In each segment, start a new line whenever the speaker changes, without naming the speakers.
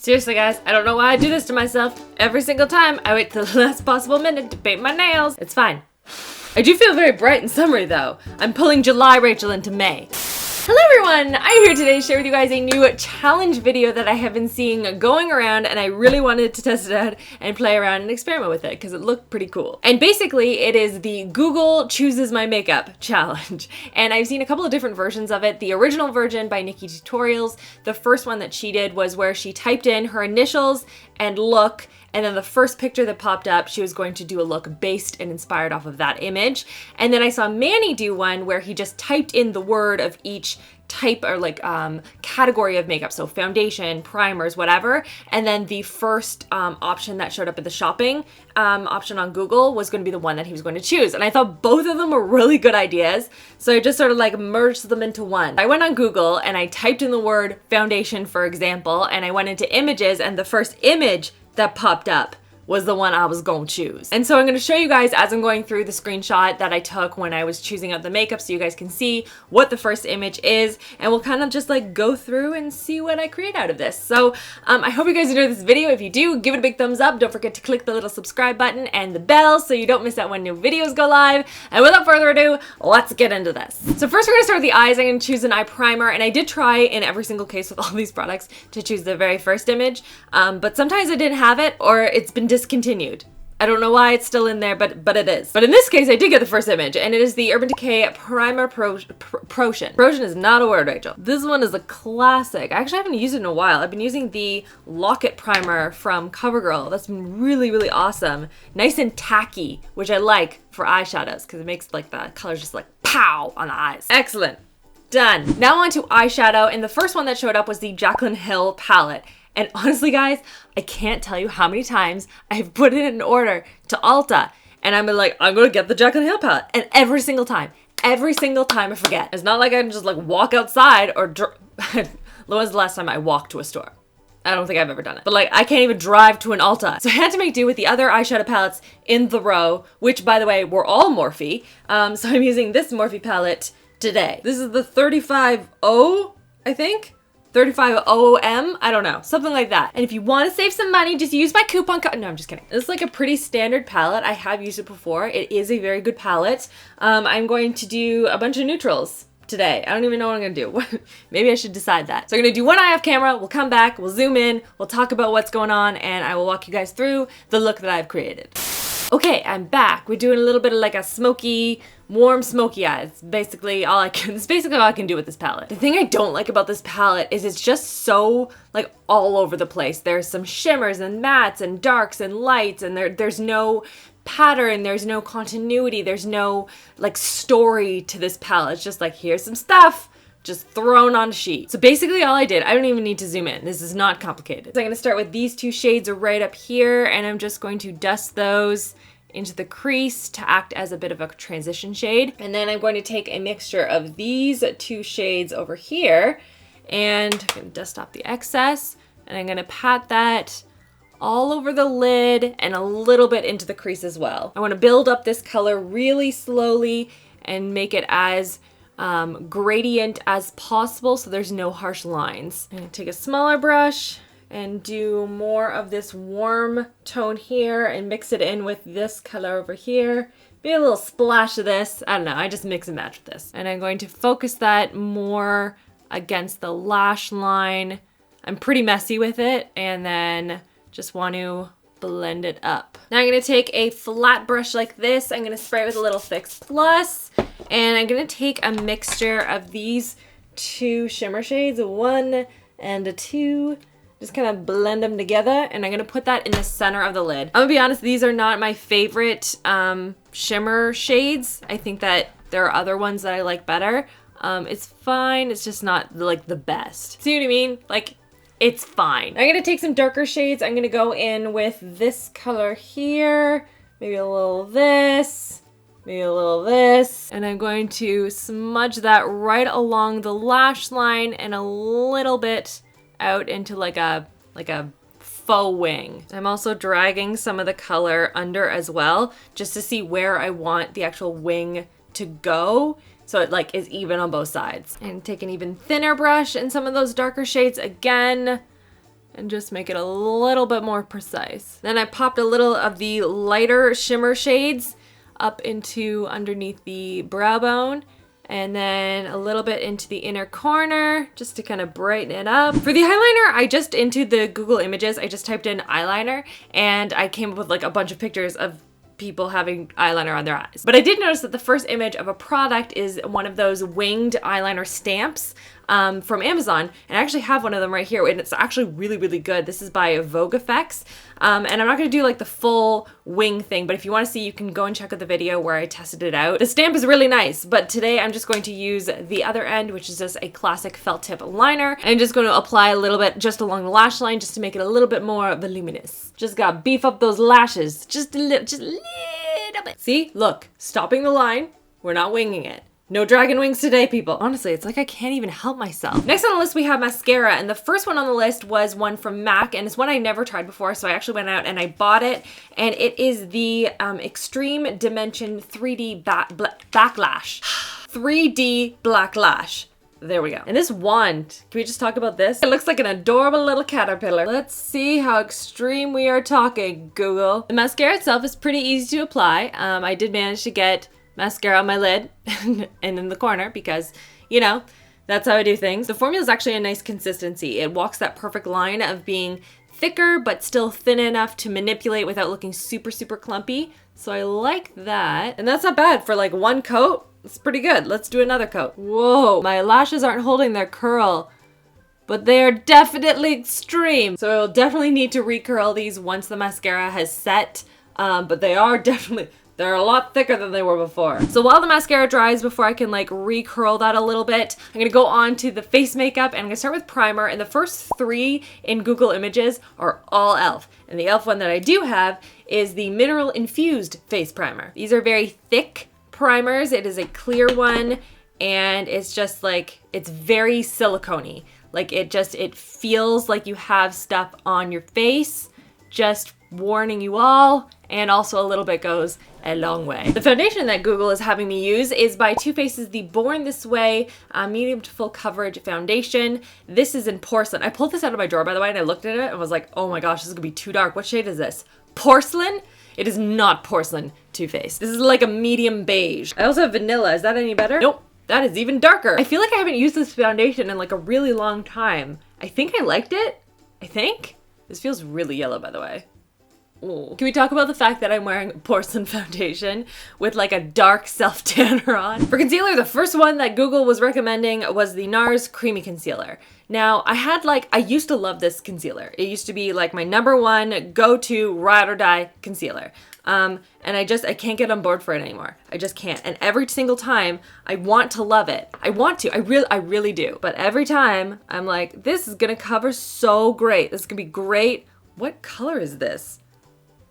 Seriously guys, I don't know why I do this to myself. Every single time I wait till the last possible minute to paint my nails. It's fine. I do feel very bright and summery though. I'm pulling July Rachel into May. Hello everyone! I'm here today to share with you guys a new challenge video that I have been seeing going around, and I really wanted to test it out and play around and experiment with it because it looked pretty cool. And basically it is the Google Chooses My Makeup challenge. And I've seen a couple of different versions of it. The original version by Nikki Tutorials, the first one that she did was where she typed in her initials and look, and then the first picture that popped up, she was going to do a look based and inspired off of that image. And then I saw Manny do one where he just typed in the word of each type or category of makeup, so foundation, primers, whatever, and then the first option that showed up at the shopping option on Google was going to be the one that he was going to choose. And I thought both of them were really good ideas, so I just sort of like merged them into one. I went on Google and I typed in the word foundation, for example, and I went into images, and the first image that popped up was the one I was gonna choose. And so I'm gonna show you guys as I'm going through the screenshot that I took when I was choosing out the makeup so you guys can see what the first image is, and we'll kind of just like go through and see what I create out of this. So I hope you guys enjoyed this video. If you do, give it a big thumbs up. Don't forget to click the little subscribe button and the bell so you don't miss out when new videos go live. And without further ado, let's get into this. So first we're gonna start with the eyes. I'm gonna choose an eye primer, and I did try in every single case with all these products to choose the very first image, but sometimes I didn't have it or it's been discontinued. I don't know why it's still in there, but it is. But in this case, I did get the first image, and it is the Urban Decay Primer Protion. Protion is not a word, Rachel. This one is a classic. I actually haven't used it in a while. I've been using the Lock-It Primer from CoverGirl. That's been really, really awesome. Nice and tacky, which I like for eyeshadows, because it makes like the colors just like pow on the eyes. Excellent. Done. Now on to eyeshadow, and the first one that showed up was the Jaclyn Hill palette. And honestly guys, I can't tell you how many times I've put it in order to Ulta, and I'm like, I'm gonna get the Jaclyn Hill palette, and every single time I forget. It's not like I can just like walk outside or when was the last time I walked to a store? I don't think I've ever done it. But like, I can't even drive to an Ulta. So I had to make do with the other eyeshadow palettes in the row, which by the way, were all Morphe. So I'm using this Morphe palette today. This is the 35O, I think? 35OM, I don't know, something like that. And if you want to save some money, just use my coupon code. No, I'm just kidding. It's like a pretty standard palette. I have used it before. It is a very good palette. I'm going to do a bunch of neutrals today. I don't even know what I'm gonna do. Maybe I should decide that. So I'm gonna do one eye off camera, we'll come back, we'll zoom in, we'll talk about what's going on, and I will walk you guys through the look that I've created. Okay, I'm back. We're doing a little bit of like a smoky, warm smoky eye. It's basically all I can do with this palette. The thing I don't like about this palette is it's just so like all over the place. There's some shimmers and mattes and darks and lights, and there's no pattern, there's no continuity, there's no like story to this palette. It's just like, here's some stuff just thrown on a sheet. So basically all I did, I don't even need to zoom in. This is not complicated. So I'm gonna start with these two shades right up here, and I'm just going to dust those into the crease to act as a bit of a transition shade. And then I'm going to take a mixture of these two shades over here, and I'm gonna dust off the excess, and I'm gonna pat that all over the lid and a little bit into the crease as well. I wanna build up this color really slowly and make it as gradient as possible so there's no harsh lines. I'm gonna take a smaller brush and do more of this warm tone here and mix it in with this color over here. Maybe a little splash of this. I don't know, I just mix and match with this. And I'm going to focus that more against the lash line. I'm pretty messy with it, and then just want to blend it up. Now I'm gonna take a flat brush like this. I'm gonna spray it with a little Fix Plus, and I'm gonna take a mixture of these two shimmer shades, a 1 and a 2. Just kind of blend them together, and I'm gonna put that in the center of the lid. I'm gonna be honest, these are not my favorite shimmer shades. I think that there are other ones that I like better. It's fine, it's just not like the best. See what I mean? Like, it's fine. I'm gonna take some darker shades. I'm gonna go in with this color here, maybe a little this, maybe a little this, and I'm going to smudge that right along the lash line and a little bit out into like a faux wing. I'm also dragging some of the color under as well, just to see where I want the actual wing to go, so it like is even on both sides. And take an even thinner brush in some of those darker shades again, and just make it a little bit more precise. Then I popped a little of the lighter shimmer shades up into underneath the brow bone, and then a little bit into the inner corner just to kind of brighten it up. For the eyeliner, I just into the Google Images, I just typed in eyeliner and I came up with like a bunch of pictures of people having eyeliner on their eyes. But I did notice that the first image of a product is one of those winged eyeliner stamps from Amazon, and I actually have one of them right here, and it's actually really, really good. This is by Vogue Effects, and I'm not going to do like the full wing thing, but if you want to see, you can go and check out the video where I tested it out. The stamp is really nice, but today I'm just going to use the other end, which is just a classic felt tip liner. I'm just going to apply a little bit just along the lash line just to make it a little bit more voluminous. Just gotta beef up those lashes just a little bit. See, look, stopping the line. We're not winging it. No dragon wings today, people. Honestly, it's like I can't even help myself. Next on the list, we have mascara, and the first one on the list was one from MAC, and it's one I never tried before, so I actually went out and I bought it, and it is the Extreme Dimension 3D Backlash. 3D Black Lash. There we go. And this wand, can we just talk about this? It looks like an adorable little caterpillar. Let's see how extreme we are talking, Google. The mascara itself is pretty easy to apply. I did manage to get mascara on my lid and in the corner because, you know, that's how I do things. The formula is actually a nice consistency. It walks that perfect line of being thicker but still thin enough to manipulate without looking super, super clumpy. So I like that. And that's not bad for like one coat. It's pretty good. Let's do another coat. Whoa, my lashes aren't holding their curl, but they are definitely extreme. So I will definitely need to recurl these once the mascara has set, but they're a lot thicker than they were before. So while the mascara dries, before I can like recurl that a little bit, I'm gonna go on to the face makeup, and I'm gonna start with primer. And the first three in Google Images are all e.l.f. And the e.l.f. one that I do have is the Mineral Infused Face Primer. These are very thick primers. It is a clear one, and it's just like, it's very silicone-y. Like it feels like you have stuff on your face. Just warning you all, and also a little bit goes a long way. The foundation that Google is having me use is by Too Faced's the Born This Way medium to full coverage foundation. This is in porcelain. I pulled this out of my drawer, by the way, and I looked at it and was like, oh my gosh, this is gonna be too dark. What shade is this? Porcelain? It is not porcelain Too Faced. This is like a medium beige. I also have vanilla. Is that any better? Nope. That is even darker. I feel like I haven't used this foundation in like a really long time. I think I liked it. I think. This feels really yellow, by the way. Ooh. Can we talk about the fact that I'm wearing porcelain foundation with like a dark self-tanner on? For concealer, the first one that Google was recommending was the NARS Creamy Concealer. Now, I used to love this concealer. It used to be like my #1 go-to ride or die concealer. And I can't get on board for it anymore. I just can't. And every single time I want to love it. I want to, I really do. But every time I'm like, this is gonna cover so great. This is gonna be great. What color is this?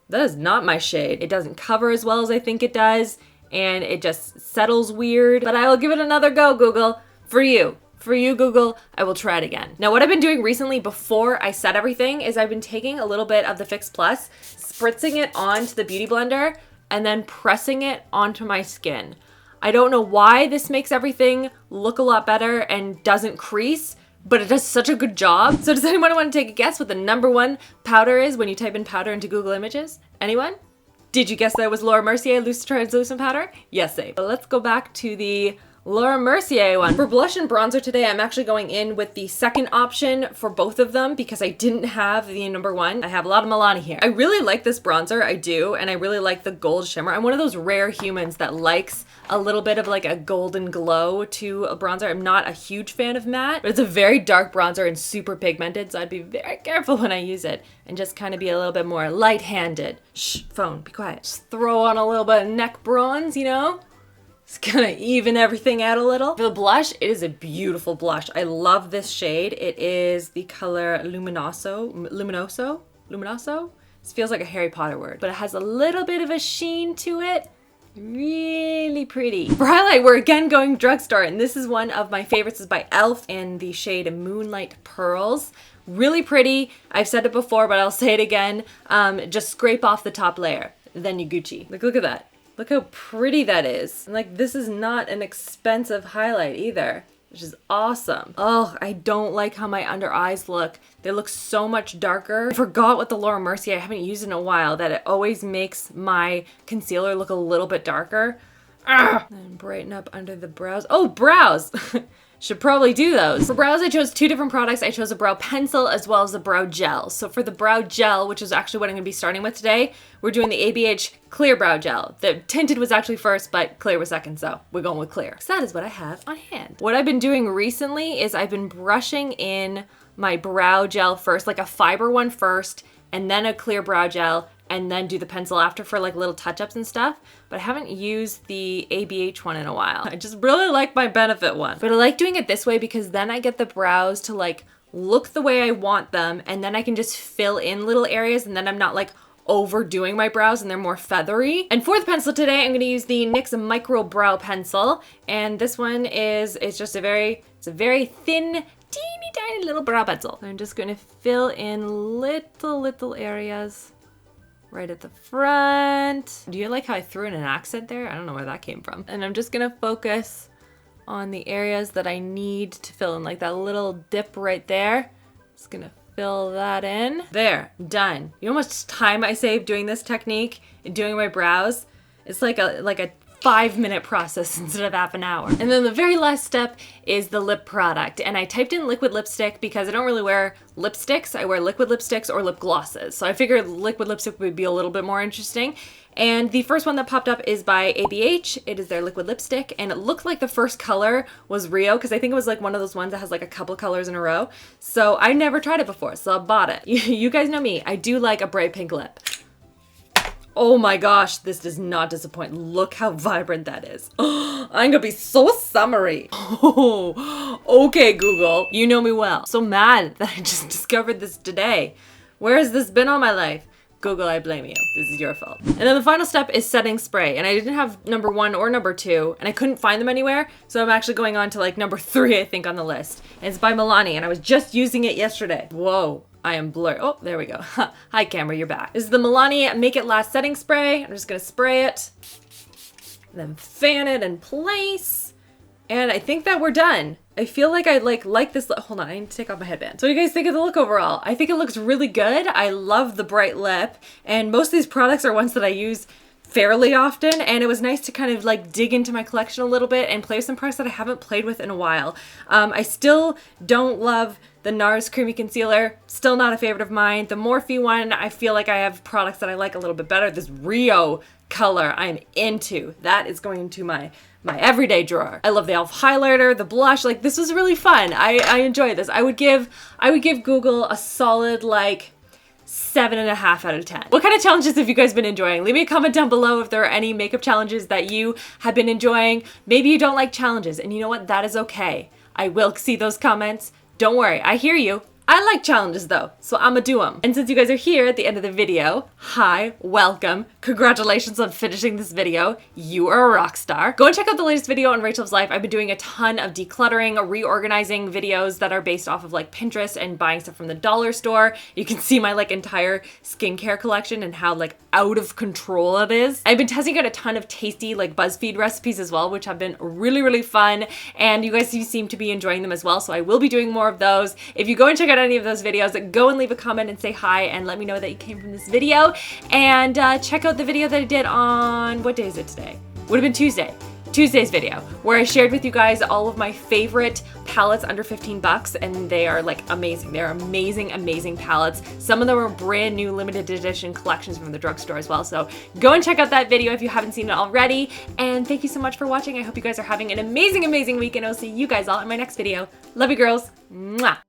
That is not my shade. It doesn't cover as well as I think it does, and it just settles weird. But I will give it another go, Google, for you. For you, Google, I will try it again. Now, what I've been doing recently before I set everything is I've been taking a little bit of the Fix Plus, spritzing it onto the Beauty Blender, and then pressing it onto my skin. I don't know why this makes everything look a lot better and doesn't crease, but it does such a good job. So does anyone want to take a guess what the #1 powder is when you type in powder into Google Images? Anyone? Did you guess that it was Laura Mercier Loose Translucent Powder? Yes, safe. But let's go back to the Laura Mercier one. For blush and bronzer today, I'm actually going in with the second option for both of them because I didn't have the #1. I have a lot of Milani here. I really like this bronzer, I do, and I really like the gold shimmer. I'm one of those rare humans that likes a little bit of like a golden glow to a bronzer. I'm not a huge fan of matte, but it's a very dark bronzer and super pigmented, so I'd be very careful when I use it and just kind of be a little bit more light-handed. Shh, phone, be quiet. Just throw on a little bit of neck bronze, you know? It's gonna even everything out a little. For the blush, it is a beautiful blush. I love this shade. It is the color Luminoso. This feels like a Harry Potter word, but it has a little bit of a sheen to it. Really pretty. For highlight, we're again going drugstore, and this is one of my favorites. It's by e.l.f. in the shade Moonlight Pearls. Really pretty. I've said it before, but I'll say it again. Just scrape off the top layer, then you Gucci. Like, look at that. Look how pretty that is. And like, this is not an expensive highlight either. which is awesome. Oh, I don't like how my under eyes look. They look so much darker. I forgot with the Laura Mercier, I haven't used it in a while, that it always makes my concealer look a little bit darker. And brighten up under the brows. Oh, brows! Should probably do those. For brows, I chose two different products. I chose a brow pencil as well as a brow gel. So for the brow gel, which is actually what I'm gonna be starting with today, we're doing the ABH Clear Brow Gel. The tinted was actually first, but clear was second, so we're going with clear. So that is what I have on hand. What I've been doing recently is I've been brushing in my brow gel first, like a fiber one first, and then a clear brow gel, and then do the pencil after for like little touch-ups and stuff. But I haven't used the ABH one in a while. I just really like my Benefit one. But I like doing it this way because then I get the brows to like look the way I want them, and then I can just fill in little areas, and then I'm not like overdoing my brows and they're more feathery. And for the pencil today, I'm gonna use the NYX Micro Brow Pencil. And this one it's just a very thin, teeny tiny little brow pencil. I'm just gonna fill in little areas right at the front. Do you like how I threw in an accent there? I don't know where that came from. And I'm just gonna focus on the areas that I need to fill in, like that little dip right there. Just gonna fill that in. There, done. You know how much time I saved doing this technique and doing my brows? It's like a 5-minute process instead of half an hour. And then the very last step is the lip product. And I typed in liquid lipstick because I don't really wear lipsticks. I wear liquid lipsticks or lip glosses. So I figured liquid lipstick would be a little bit more interesting. And the first one that popped up is by ABH. It is their liquid lipstick. And it looked like the first color was Rio because I think it was like one of those ones that has like a couple colors in a row. So I never tried it before, so I bought it. You guys know me. I do like a bright pink lip. Oh my gosh, this does not disappoint. Look how vibrant that is. I'm gonna be so summery. Oh, okay, Google. You know me well. So mad that I just discovered this today. Where has this been all my life? Google, I blame you. This is your fault. And then the final step is setting spray. And I didn't have number 1 or number 2, and I couldn't find them anywhere. So I'm actually going on to like number 3, I think, on the list. And it's by Milani, and I was just using it yesterday. Whoa. I am blurred. Oh, there we go. Hi, camera, you're back. This is the Milani Make It Last setting spray. I'm just gonna spray it, and then fan it in place. And I think that we're done. I feel like I like this. Hold on, I need to take off my headband. So what do you guys think of the look overall? I think it looks really good. I love the bright lip, and most of these products are ones that I use fairly often, and it was nice to kind of like dig into my collection a little bit and play with some products that I haven't played with in a while. I still don't love the NARS Creamy Concealer, still not a favorite of mine. The Morphe one, I feel like I have products that I like a little bit better. This Rio color I'm into. That is going into my everyday drawer. I love the e.l.f. highlighter, the blush. Like, this was really fun. I enjoy this. I would give Google a solid like 7.5 out of 10. What kind of challenges have you guys been enjoying? Leave me a comment down below if there are any makeup challenges that you have been enjoying. Maybe you don't like challenges, and you know what? That is okay. I will see those comments. Don't worry, I hear you. I like challenges though, so I'ma do them. And since you guys are here at the end of the video, hi, welcome, congratulations on finishing this video. You are a rock star. Go and check out the latest video on RachhLoves Life. I've been doing a ton of decluttering, reorganizing videos that are based off of like Pinterest and buying stuff from the dollar store. You can see my like entire skincare collection and how like out of control it is. I've been testing out a ton of tasty like BuzzFeed recipes as well, which have been really fun, and you guys seem to be enjoying them as well, so I will be doing more of those. If you go and check out any of those videos, go and leave a comment and say hi and let me know that you came from this video. And check out the video that I did on, what day is it today? Would have been Tuesday's video, where I shared with you guys all of my favorite palettes under 15 bucks, and they are like amazing. They're amazing palettes. Some of them are brand new limited edition collections from the drugstore as well. So go and check out that video if you haven't seen it already. And thank you so much for watching. I hope you guys are having an amazing week, and I'll see you guys all in my next video. Love you, girls. Mwah.